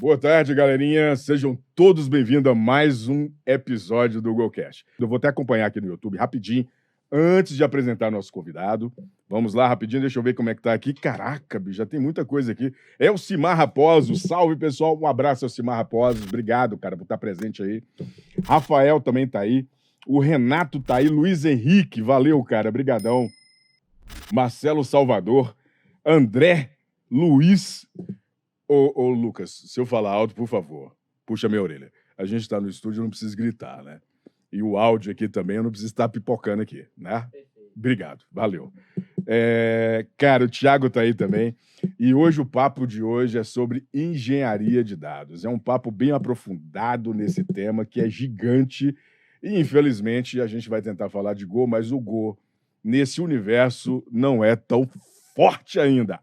Boa tarde, galerinha. Sejam todos bem-vindos a mais um episódio do GoCast. Eu vou até acompanhar aqui no YouTube rapidinho, antes de apresentar nosso convidado. Vamos lá, rapidinho, deixa eu ver como é que tá aqui. Caraca, bicho, já tem muita coisa aqui. Elcimar Raposo, salve, pessoal. Um abraço, Elcimar Raposo. Obrigado, cara, por estar presente aí. Rafael também tá aí. O Renato tá aí. Luiz Henrique, valeu, cara, brigadão. Marcelo Salvador. André Luiz... Ô, Lucas, se eu falar alto, por favor, puxa minha orelha. A gente está no estúdio, eu não preciso gritar, né? E o áudio aqui também, eu não preciso estar pipocando aqui, né? Obrigado, valeu. Cara, o Thiago tá aí também. E hoje o papo de hoje é sobre engenharia de dados. É um papo bem aprofundado nesse tema, que é gigante. E, infelizmente, a gente vai tentar falar de Go, mas o Go, nesse universo, não é tão forte ainda.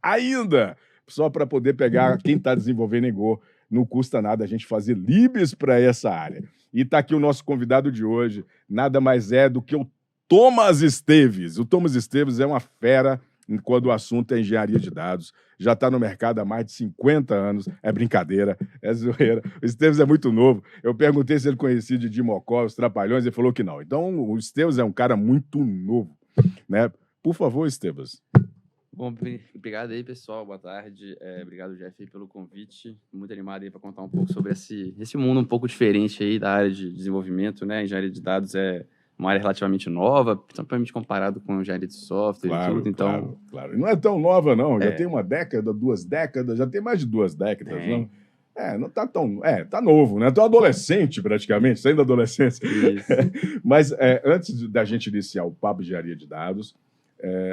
Só para poder pegar quem está desenvolvendo em Go. Não custa nada a gente fazer libs para essa área. E está aqui o nosso convidado de hoje, nada mais é do que o Thomas Esteves. O Thomas Esteves é uma fera quando o assunto é engenharia de dados. Já está no mercado há mais de 50 anos. É brincadeira, é zoeira. O Esteves é muito novo. Eu perguntei se ele conhecia de Mocó, os Trapalhões, ele falou que não. Então, o Esteves é um cara muito novo, né? Por favor, Esteves. Bom, obrigado aí, pessoal. Boa tarde. Obrigado, Jeff, aí, pelo convite. Muito animado aí para contar um pouco sobre esse mundo um pouco diferente aí da área de desenvolvimento, né? Engenharia de dados é uma área relativamente nova, principalmente comparado com engenharia de software e tudo. Então, claro. Não é tão nova, não. Já tem uma década, 2 décadas, já tem mais de 2 décadas, não? Não tá tão... tá novo, né? Tô adolescente, praticamente, saindo da adolescência. Isso. Mas antes da gente iniciar o papo de engenharia de dados,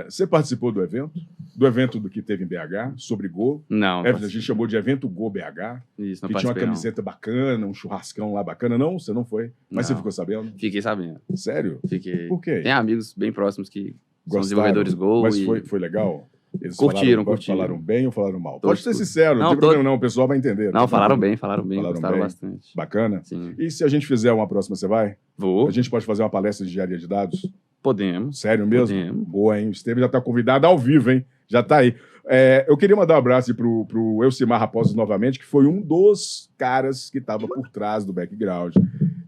você participou do evento? Do evento do que teve em BH, sobre Go? Não. A gente chamou de evento Go BH. Isso, não que tinha uma camiseta bacana, um churrascão lá bacana. Não, você não foi? Mas você ficou sabendo? Fiquei sabendo. Sério? Fiquei. Por quê? Tem amigos bem próximos que são Gostaram? Desenvolvedores Go. Mas foi legal? Eles curtiram. Falaram bem ou falaram mal? Todos Pode ser sincero, não tem problema não, o pessoal vai entender. Não, falaram bem, gostaram bastante. Bacana? Sim. E se a gente fizer uma próxima, você vai? Vou. A gente pode fazer uma palestra de engenharia de dados? Podemos. Sério mesmo? Podemos. Boa, hein? O Esteves já está convidado ao vivo, hein? Já está aí. Eu queria mandar um abraço pro Elcimar Raposo novamente, que foi um dos caras que estava por trás do background,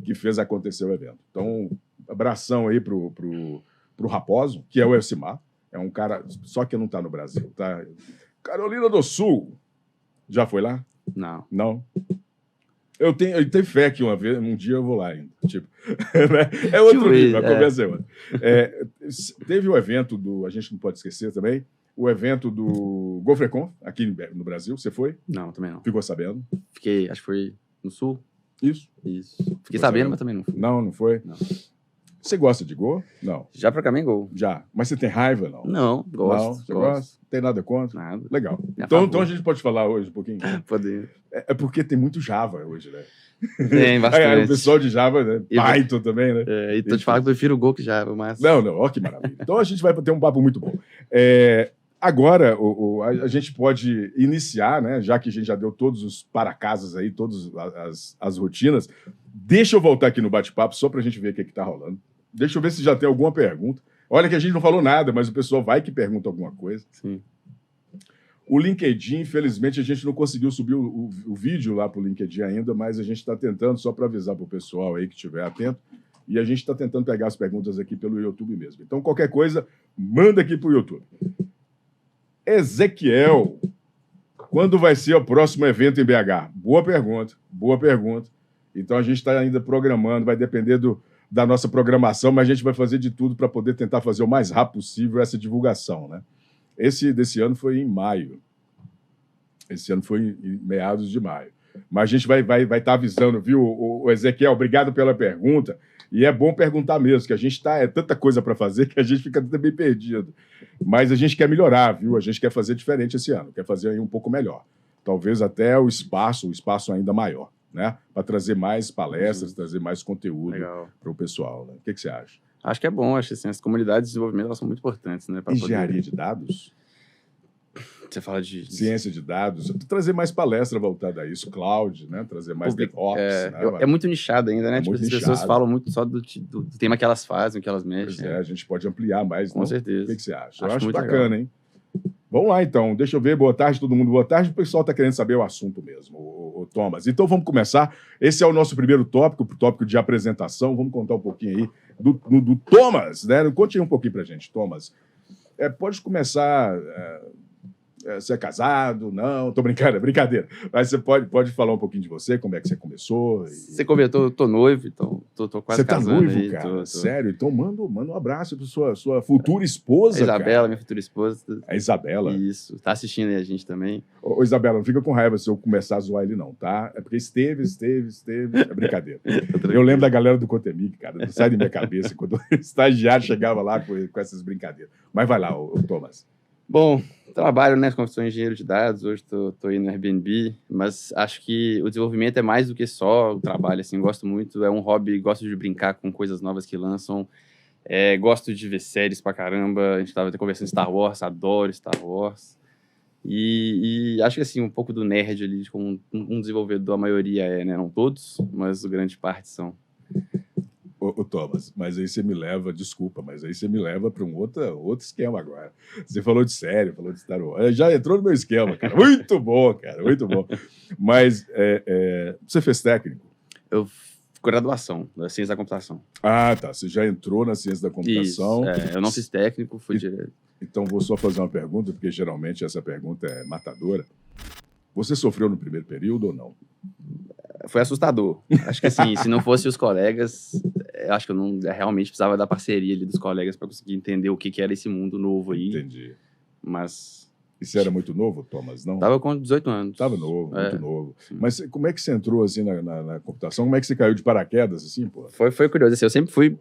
que fez acontecer o evento. Então, abração aí pro Raposo, que é o Elcimar. É um cara, só que não está no Brasil, tá? Carolina do Sul. Já foi lá? Não. Não? Eu tenho fé que um dia eu vou lá ainda. Tipo, né? É outro nível, a conversa é outra. Teve o evento a gente não pode esquecer também, o evento do GoFrecon, aqui no Brasil. Você foi? Não, também não. Ficou sabendo? Fiquei, acho que foi no Sul. Isso. Fiquei sabendo, mas também não fui. Não foi? Não. Você gosta de Go? Não. Já programei Go. Já. Mas você tem raiva, não? Não, gosto. Não, você gosta? Não tem nada contra? Nada. Legal. Então a gente pode falar hoje um pouquinho? Poder. É porque tem muito Java hoje, né? Tem bastante. O pessoal de Java, né? Python também, né? E tô te falando que eu prefiro o Go que Java, mas... Não, ó que maravilha. Então a gente vai ter um papo muito bom. Agora, a gente pode iniciar, né? Já que a gente já deu todos os para-casas aí, todas as rotinas. Deixa eu voltar aqui no bate-papo, só para a gente ver o que está rolando. Deixa eu ver se já tem alguma pergunta. Olha que a gente não falou nada, mas o pessoal vai que pergunta alguma coisa. Sim. O LinkedIn, infelizmente, a gente não conseguiu subir o vídeo lá para o LinkedIn ainda, mas a gente está tentando, só para avisar para o pessoal aí que estiver atento, e a gente está tentando pegar as perguntas aqui pelo YouTube mesmo. Então, qualquer coisa, manda aqui para o YouTube. Ezequiel, quando vai ser o próximo evento em BH? Boa pergunta. Então, a gente está ainda programando, vai depender da nossa programação, mas a gente vai fazer de tudo para poder tentar fazer o mais rápido possível essa divulgação, né? Esse desse ano foi em maio. Esse ano foi em meados de maio. Mas a gente vai estar avisando, viu, o Ezequiel? Obrigado pela pergunta. E é bom perguntar mesmo, que a gente é tanta coisa para fazer que a gente fica também perdido. Mas a gente quer melhorar, viu? A gente quer fazer diferente esse ano, quer fazer aí um pouco melhor. Talvez até o espaço ainda maior, né? Para trazer mais palestras, trazer mais conteúdo para o pessoal. Né? O que você acha? Acho que é bom, acho que as comunidades de desenvolvimento elas são muito importantes, né? Engenharia de dados? Você fala de... Ciência de dados. Trazer mais palestra voltada a isso, cloud, né? Trazer mais DevOps. É muito nichado ainda, né? Tipo, as pessoas falam muito só do tema que elas fazem, que elas mexem. Pois a gente pode ampliar mais. Com certeza. O que você acha? Eu acho bacana, legal. Hein? Vamos lá, então. Deixa eu ver. Boa tarde, todo mundo. Boa tarde. O pessoal está querendo saber o assunto mesmo. ô Thomas. Então vamos começar. Esse é o nosso primeiro tópico, o tópico de apresentação. Vamos contar um pouquinho aí do Thomas, né? Conte aí um pouquinho pra gente, Thomas. Pode começar. Você é casado? Não, tô brincando, é brincadeira. Mas você pode falar um pouquinho de você, como é que você começou? Você comentou, eu tô noivo, então tô quase casando. Você tá noivo, aí, cara? Tô. Sério? Então manda um abraço pra sua futura esposa, a Isabela, cara. Minha futura esposa. A Isabela? Isso, tá assistindo aí a gente também. Ô, Isabela, não fica com raiva se eu começar a zoar ele não, tá? É porque esteve, é brincadeira. Eu lembro da galera do Cotemig, cara, não sai da minha cabeça quando o estagiário chegava lá com essas brincadeiras. Mas vai lá, ô Thomas. Bom, trabalho, né, como sou engenheiro de dados, hoje tô aí no Airbnb, mas acho que o desenvolvimento é mais do que só o trabalho, assim, gosto muito, é um hobby, gosto de brincar com coisas novas que lançam, gosto de ver séries pra caramba, a gente tava até conversando Star Wars, adoro Star Wars, e acho que, assim, um pouco do nerd ali, como um desenvolvedor, a maioria né, não todos, mas grande parte são. Ô, Thomas, mas aí você me leva, desculpa, mas aí você me leva para um outro esquema agora. Você falou de série, falou de Star Wars, já entrou no meu esquema, cara. Muito bom, cara, muito bom. Mas você fez técnico? Eu graduação, da ciência da computação. Ah, tá. Você já entrou na ciência da computação. Isso, eu não fiz técnico, fui direto. Então vou só fazer uma pergunta, porque geralmente essa pergunta é matadora. Você sofreu no primeiro período ou não? Foi assustador. Acho que assim, se não fosse os colegas, acho que eu não realmente precisava da parceria ali dos colegas para conseguir entender o que era esse mundo novo aí. Entendi. Mas... E você era muito novo, Thomas, não? Tava com 18 anos. Tava novo, muito novo. Sim. Mas como é que você entrou assim na computação? Como é que você caiu de paraquedas assim, pô? Foi curioso. Assim, eu sempre fui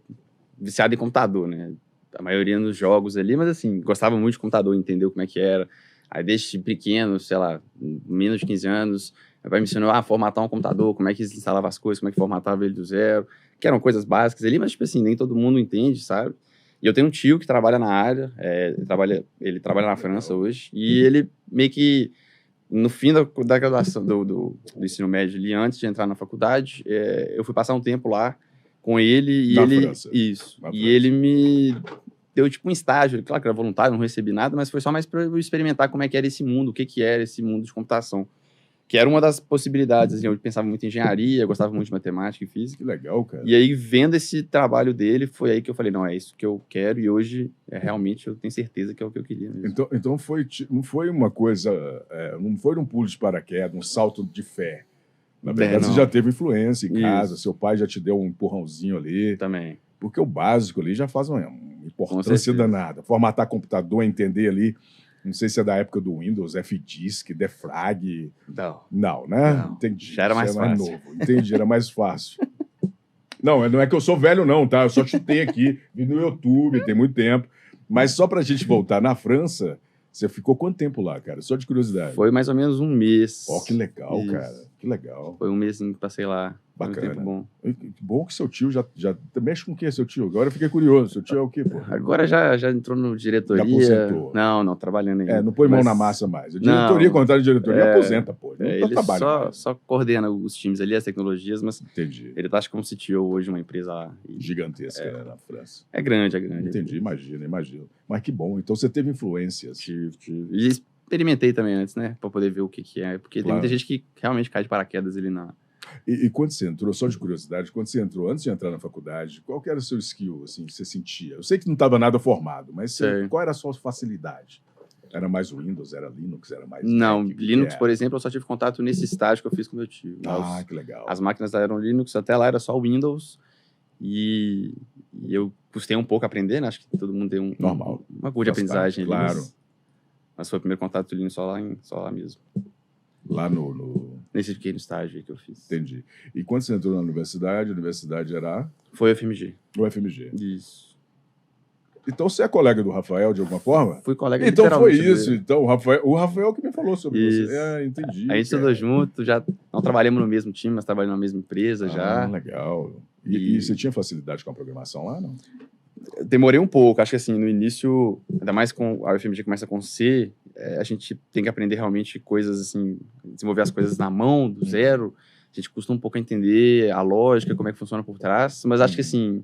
viciado em computador, né? A maioria nos jogos ali, mas assim, gostava muito de computador, entender como é que era. Aí desde pequeno, sei lá, menos de 15 anos, meu pai me ensinou a formatar um computador, como é que instalava as coisas, como é que formatava ele do zero, que eram coisas básicas ali, mas tipo assim, nem todo mundo entende, sabe? E eu tenho um tio que trabalha na área, ele trabalha na França hoje, e ele meio que, no fim da graduação, do ensino médio ali, antes de entrar na faculdade, eu fui passar um tempo lá com ele, e ele... França. Isso. Na e França. ele me deu tipo um estágio, claro que era voluntário, não recebi nada, mas foi só mais para eu experimentar como é que era esse mundo, o que era esse mundo de computação. Que era uma das possibilidades, assim, eu pensava muito em engenharia, gostava muito de matemática e física. Que legal, cara. E aí, vendo esse trabalho dele, foi aí que eu falei, não, é isso que eu quero, e hoje, realmente, eu tenho certeza que é o que eu queria mesmo. Então não foi uma coisa, não foi um pulo de paraquedas, um salto de fé. Na verdade, você já teve influência em casa, seu pai já te deu um empurrãozinho ali. Também. Porque o básico ali já faz uma importância danada. Formatar computador, entender ali. Não sei se é da época do Windows, FDisk, Defrag. Não, né? Não. Entendi. Já era mais fácil. Novo. Entendi, era mais fácil. Não é que eu sou velho, não, tá? Eu só chutei aqui, vi no YouTube, tem muito tempo. Mas só pra gente voltar, na França, você ficou quanto tempo lá, cara? Só de curiosidade. Foi mais ou menos um mês. Ó, que legal, Isso. cara. Que legal. Foi um mês que passei lá. Bacana. Foi um tempo bom. Que bom que seu tio já mexe com o que, seu tio? Agora eu fiquei curioso. Seu tio é o quê, pô? Agora já entrou no diretoria. Já aposentou. Não, trabalhando ainda. Não põe mão na massa mais. A diretoria, quando tá na diretoria, aposenta, pô. Não ele trabalha só coordena os times ali, as tecnologias, mas Entendi. ele tá, acho que como CTO hoje, uma empresa lá. Gigantesca, né, na França. É grande. Entendi, imagino. Mas que bom. Então você teve influências. Tive. E experimentei também antes, né? Pra poder ver o que é. Porque tem muita gente que realmente cai de paraquedas ali na... E quando você entrou, só de curiosidade, quando você entrou, antes de entrar na faculdade, qual que era o seu skill, assim, que você sentia? Eu sei que não estava nada formado, mas qual era a sua facilidade? Era mais Windows, era Linux, era mais... Não, Linux, por exemplo, eu só tive contato nesse estágio que eu fiz com meu tio. Que legal. As máquinas eram Linux, até lá era só Windows, e eu custei um pouco a aprender, né? Acho que todo mundo tem uma curva de aprendizagem ali. Claro. Mas foi o primeiro contato do Linux só lá mesmo. Lá Nesse pequeno estágio aí que eu fiz. Entendi. E quando você entrou na universidade, a universidade era... Foi o FMG. O FMG. Isso. Então você é colega do Rafael de alguma forma? Fui colega Então foi isso. Dele. Então o Rafael que me falou sobre isso. você. Entendi. A gente estudou junto, já não trabalhamos no mesmo time, mas trabalhamos na mesma empresa já. Legal. E você tinha facilidade com a programação lá, não? Demorei um pouco, acho que assim, no início, ainda mais com a UFMG começa com C, a gente tem que aprender realmente coisas assim, desenvolver as coisas na mão, do zero. A gente custa um pouco a entender a lógica, como é que funciona por trás, mas acho que assim,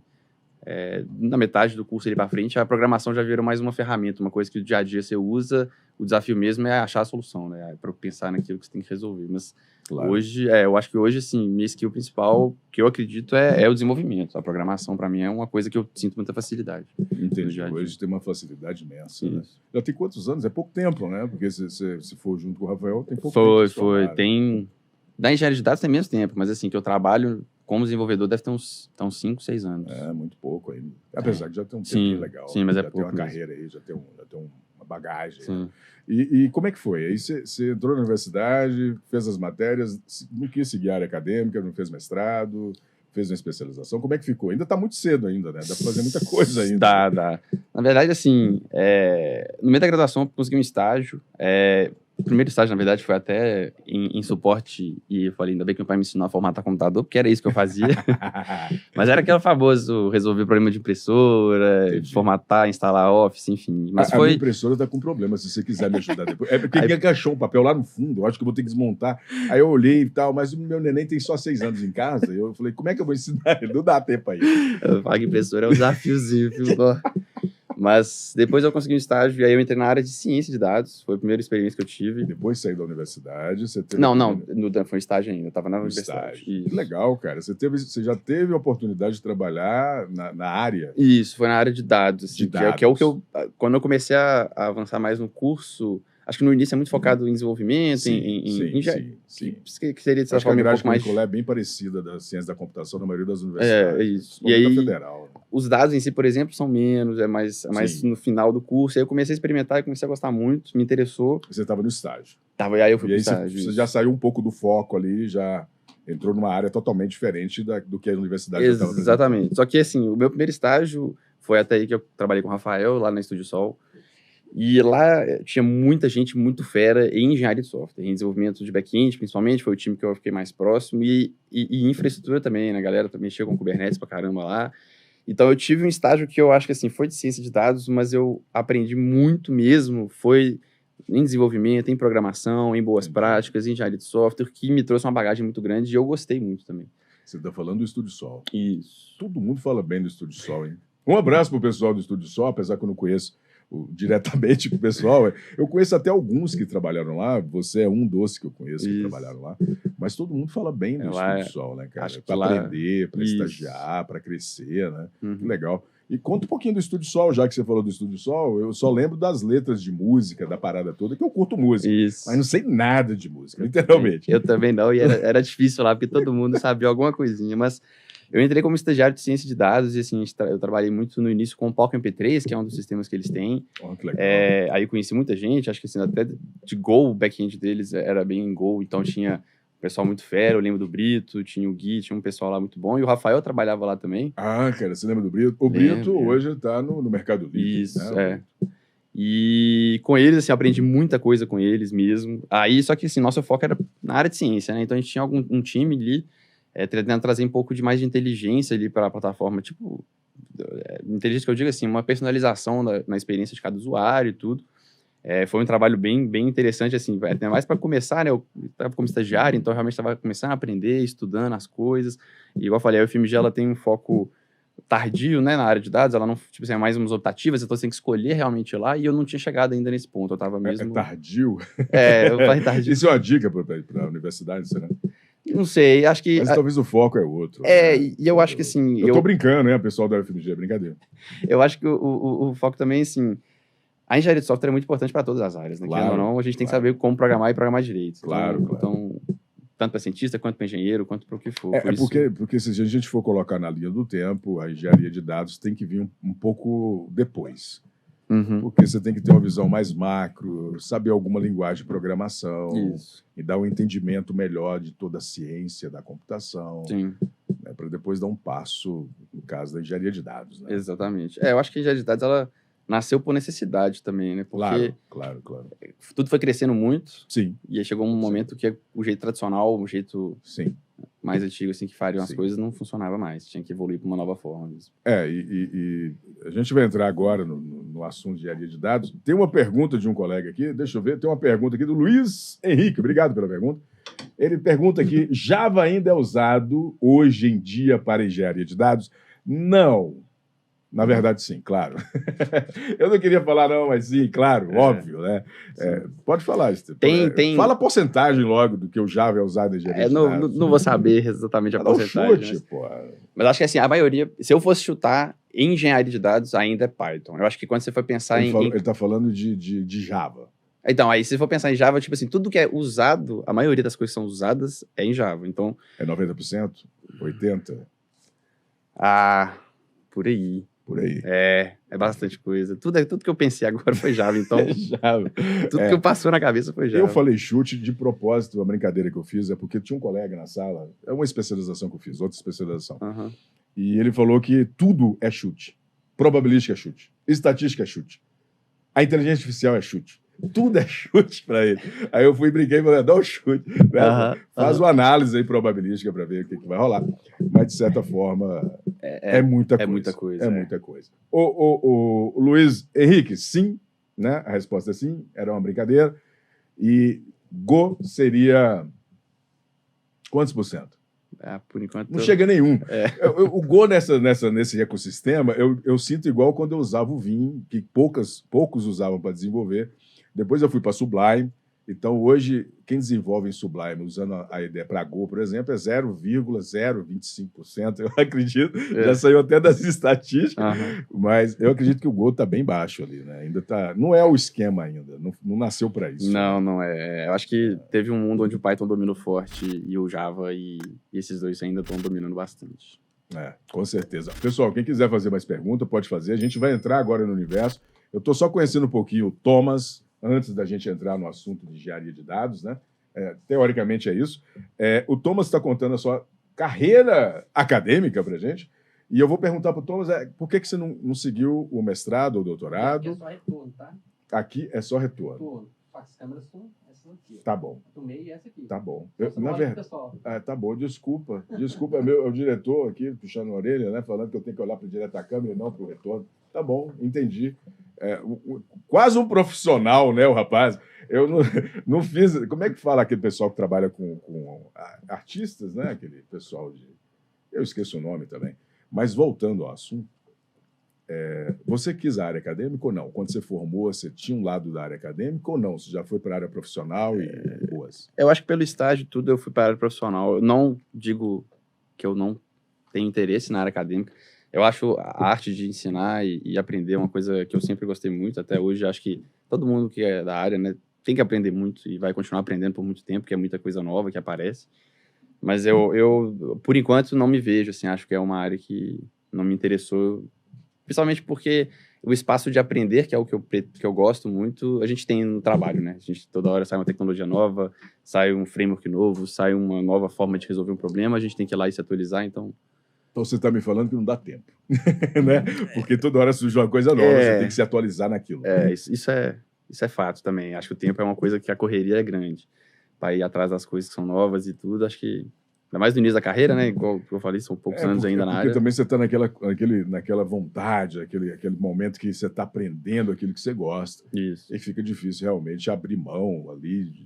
na metade do curso ali para frente, a programação já virou mais uma ferramenta, uma coisa que o dia a dia você usa, o desafio mesmo é achar a solução, né? Para pensar naquilo que você tem que resolver. Mas hoje, eu acho que hoje, assim, minha skill principal, que eu acredito, é o desenvolvimento. A programação, para mim, é uma coisa que eu sinto muita facilidade. Entendi. Hoje tem uma facilidade imensa, né? Já tem quantos anos? É pouco tempo, né? Porque se for junto com o Rafael, tem pouco tempo. Foi. Tem... Da engenharia de dados tem menos tempo, mas assim, que eu trabalho como desenvolvedor deve ter uns 5, 6 anos. Muito pouco ainda. Apesar de já ter um tempinho legal. Sim, mas já pouco tem uma mesmo. carreira aí, já tem uma bagagem. Sim. Né? E como é que foi? Aí você entrou na universidade, fez as matérias, não quis seguir a área acadêmica, não fez mestrado, fez uma especialização. Como é que ficou? Ainda está muito cedo ainda, né? Dá para fazer muita coisa ainda. Dá. Na verdade, assim, no meio da graduação eu consegui um estágio. O primeiro estágio, na verdade, foi até em suporte, e eu falei, ainda bem que meu pai me ensinou a formatar computador, porque era isso que eu fazia. Mas era aquele famoso resolver problema de impressora, formatar, instalar Office, enfim. Mas a minha impressora tá com problema, se você quiser me ajudar depois. É porque ele agachou um papel lá no fundo, eu acho que eu vou ter que desmontar. Aí eu olhei e tal, mas o meu neném tem só 6 anos em casa, e eu falei, como é que eu vou ensinar ele? Não dá tempo aí. Eu falo que impressora é um desafiozinho, viu? Mas depois eu consegui um estágio e aí eu entrei na área de ciência de dados. Foi a primeira experiência que eu tive. Depois saí da universidade, você teve... Não, foi um estágio ainda, eu estava na universidade. Que legal, cara. Você já teve a oportunidade de trabalhar na área? Isso, foi na área de dados. Assim, que é o que eu... Quando eu comecei a avançar mais no curso... Acho que no início é muito focado em desenvolvimento, sim. Que seria, de certa forma, um pouco mais... é bem parecida da ciência da computação na maioria das universidades. Isso. E aí, federal. Os dados em si, por exemplo, são menos, é mais no final do curso. Aí eu comecei a experimentar e comecei a gostar muito, me interessou. Você estava no estágio. E aí eu fui pro estágio. Você já saiu um pouco do foco ali, já entrou numa área totalmente diferente do que a universidade já estava. Exatamente. Só que, assim, o meu primeiro estágio foi até aí que eu trabalhei com o Rafael, lá na Estúdio Sol. E lá tinha muita gente muito fera em engenharia de software, em desenvolvimento de back-end, principalmente, foi o time que eu fiquei mais próximo, e infraestrutura também, né? A galera mexia com Kubernetes pra caramba lá. Então, eu tive um estágio que eu acho que, assim, foi de ciência de dados, mas eu aprendi muito mesmo, foi em desenvolvimento, em programação, em boas práticas, em engenharia de software, que me trouxe uma bagagem muito grande e eu gostei muito também. Você está falando do Estúdio Sol. Isso. Todo mundo fala bem do Estúdio Sol, hein? Um abraço pro pessoal do Estúdio Sol, apesar que eu não conheço diretamente com o pessoal. Eu conheço até alguns que trabalharam lá, você é um dos que eu conheço que trabalharam lá, mas todo mundo fala bem do Estúdio Sol, né, cara? Para aprender, para estagiar, para crescer, né? Que legal. E conta um pouquinho do Estúdio Sol, já que você falou do Estúdio Sol, eu só lembro das letras de música, da parada toda, que eu curto música, mas não sei nada de música, literalmente. Eu também não, e era difícil lá, porque todo mundo sabia alguma coisinha, mas... Eu entrei como estagiário de ciência de dados e, assim, eu trabalhei muito no início com o Palco MP3, que é um dos sistemas que eles têm. Que legal. Aí eu conheci muita gente, acho que assim, até de Go, o back-end deles era bem em Go, então tinha um pessoal muito fera, eu lembro do Brito, tinha o Gui, tinha um pessoal lá muito bom, e o Rafael trabalhava lá também. Cara, você lembra do Brito? O Brito hoje está no Mercado Livre. Isso, né? E com eles, assim, eu aprendi muita coisa com eles mesmo. Aí, só que, assim, nosso foco era na área de ciência, né? Então a gente tinha um time ali, tentando trazer um pouco de mais de inteligência ali para a plataforma, tipo, inteligência que eu digo assim, uma personalização na experiência de cada usuário e tudo. Foi um trabalho bem interessante, assim, até mais para começar, né, eu estava como estagiário, então realmente estava começando a aprender, estudando as coisas, e igual eu falei, a UFMG, ela tem um foco tardio, né, na área de dados, ela não, tipo assim, é mais umas optativas, então você tem que escolher realmente lá, e eu não tinha chegado ainda nesse ponto, eu estava mesmo... É tardio? Eu falei tardio. Isso é uma dica para a universidade, será? Não sei, acho que... Mas talvez o foco é outro. E eu acho que, assim... Eu tô brincando, né, pessoal da UFMG, é brincadeira. Eu acho que o foco também, assim... A engenharia de software é muito importante para todas as áreas, né? Claro, ou não, a gente tem que saber como programar e programar direito. Claro. Então, tanto para cientista, quanto para engenheiro, quanto para o que for. Porque se a gente for colocar na linha do tempo, a engenharia de dados tem que vir um pouco depois. Porque você tem que ter uma visão mais macro, saber alguma linguagem de programação, e dar um entendimento melhor de toda a ciência da computação, né, para depois dar um passo, no caso da engenharia de dados. Né? Exatamente. Eu acho que a engenharia de dados, ela nasceu por necessidade também, né? Porque claro. tudo foi crescendo muito. Sim. E aí chegou um momento que o jeito tradicional, o jeito mais antigo, assim, que fariam as coisas, não funcionava mais. Tinha que evoluir para uma nova forma mesmo. E a gente vai entrar agora no assunto de engenharia de dados. Tem uma pergunta de um colega aqui, deixa eu ver, tem uma pergunta aqui do Luiz Henrique, obrigado pela pergunta. Ele pergunta aqui, Java ainda é usado hoje em dia para engenharia de dados? Não. Na verdade, sim, claro. Eu não queria falar, não, mas sim, claro, óbvio, né? Pode falar, Steve. Fala a porcentagem logo do que o Java é usado em engenharia de dados. Não vou saber exatamente a porcentagem. Dá um chute, pô. Mas acho que assim, a maioria, se eu fosse chutar, em engenharia de dados ainda é Python. Eu acho que quando você for pensar Ele está falando de Java. Então, aí se você for pensar em Java, tipo assim, tudo que é usado, a maioria das coisas que são usadas é em Java. Então, é 90%? 80%? Por aí. Por aí. É bastante coisa. Tudo que eu pensei agora foi Java, então. Java. Tudo que eu passou na cabeça foi Java. Eu falei chute de propósito, a brincadeira que eu fiz é porque tinha um colega na sala, é uma especialização que eu fiz, outra especialização. Uhum. E ele falou que tudo é chute. Probabilística é chute. Estatística é chute. A inteligência artificial é chute. Tudo é chute para ele. Aí eu fui e brinquei e falei, dá um chute. Né? Faz uma análise aí probabilística para ver o que vai rolar. Mas, de certa forma, é muita coisa. É muita coisa. É muita coisa. O Luiz Henrique, sim. Né? A resposta é sim. Era uma brincadeira. E Go seria quantos por cento? Por enquanto... Não chega nenhum. O Go nesse ecossistema, eu sinto igual quando eu usava o Vim, que poucos usavam para desenvolver. Depois eu fui para Sublime. Então, hoje, quem desenvolve em Sublime, usando a ideia para Go, por exemplo, é 0,025%. Eu acredito. Já saiu até das estatísticas. Mas eu acredito que o Go está bem baixo ali. Né? Ainda tá, não é o esquema ainda. Não nasceu para isso. Não é. Eu acho que teve um mundo onde o Python dominou forte e o Java, e esses dois ainda estão dominando bastante. Com certeza. Pessoal, quem quiser fazer mais pergunta, pode fazer. A gente vai entrar agora no universo. Eu estou só conhecendo um pouquinho o Thomas, antes da gente entrar no assunto de engenharia de dados, né? Teoricamente é isso. O Thomas está contando a sua carreira acadêmica para a gente, e eu vou perguntar para o Thomas por que você não seguiu o mestrado ou doutorado? Aqui é só retorno, tá? Aqui é só retorno. Retorno. As câmeras são essas aqui. Tá bom. A do meio e essa aqui. Tá bom. Na verdade. Tá bom, desculpa. Desculpa, é o diretor aqui puxando a orelha, né? Falando que eu tenho que olhar para direto a câmera e não para o retorno. Tá bom, entendi. Quase um profissional, né, o rapaz? Eu não fiz... Como é que fala aquele pessoal que trabalha com artistas, né? Aquele pessoal de... Eu esqueço o nome também. Mas voltando ao assunto, você quis a área acadêmica ou não? Quando você formou, você tinha um lado da área acadêmica ou não? Você já foi para a área profissional e boas? Eu acho que pelo estágio tudo eu fui para a área profissional. Eu não digo que eu não tenho interesse na área acadêmica. Eu acho a arte de ensinar e aprender uma coisa que eu sempre gostei muito. Até hoje, acho que todo mundo que é da área, né, tem que aprender muito e vai continuar aprendendo por muito tempo, porque é muita coisa nova que aparece. Mas eu por enquanto, não me vejo, assim, acho que é uma área que não me interessou, principalmente porque o espaço de aprender, que é o que eu gosto muito, a gente tem no trabalho, né? A gente toda hora sai uma tecnologia nova, sai um framework novo, sai uma nova forma de resolver um problema, a gente tem que ir lá e se atualizar, então... Então você está me falando que não dá tempo, né? Porque toda hora surge uma coisa nova, você tem que se atualizar naquilo. Isso é fato também. Acho que o tempo é uma coisa que a correria é grande. Para ir atrás das coisas que são novas e tudo, acho que... Ainda mais no início da carreira, né? Igual eu falei, são poucos anos ainda na área. Porque também você está naquela vontade, aquele momento que você está aprendendo aquilo que você gosta. Isso. E fica difícil realmente abrir mão ali,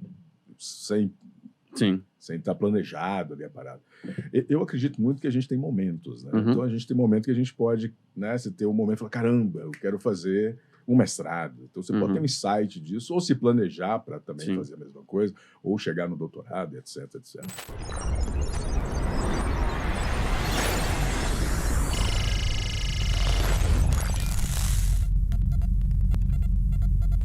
sem estar planejado ali a parada. Eu acredito muito que a gente tem momentos, né? Então a gente tem momento que a gente pode, né? Você ter um momento e falar, caramba, eu quero fazer um mestrado. Então você pode ter um insight disso, ou se planejar para também fazer a mesma coisa, ou chegar no doutorado, etc, etc.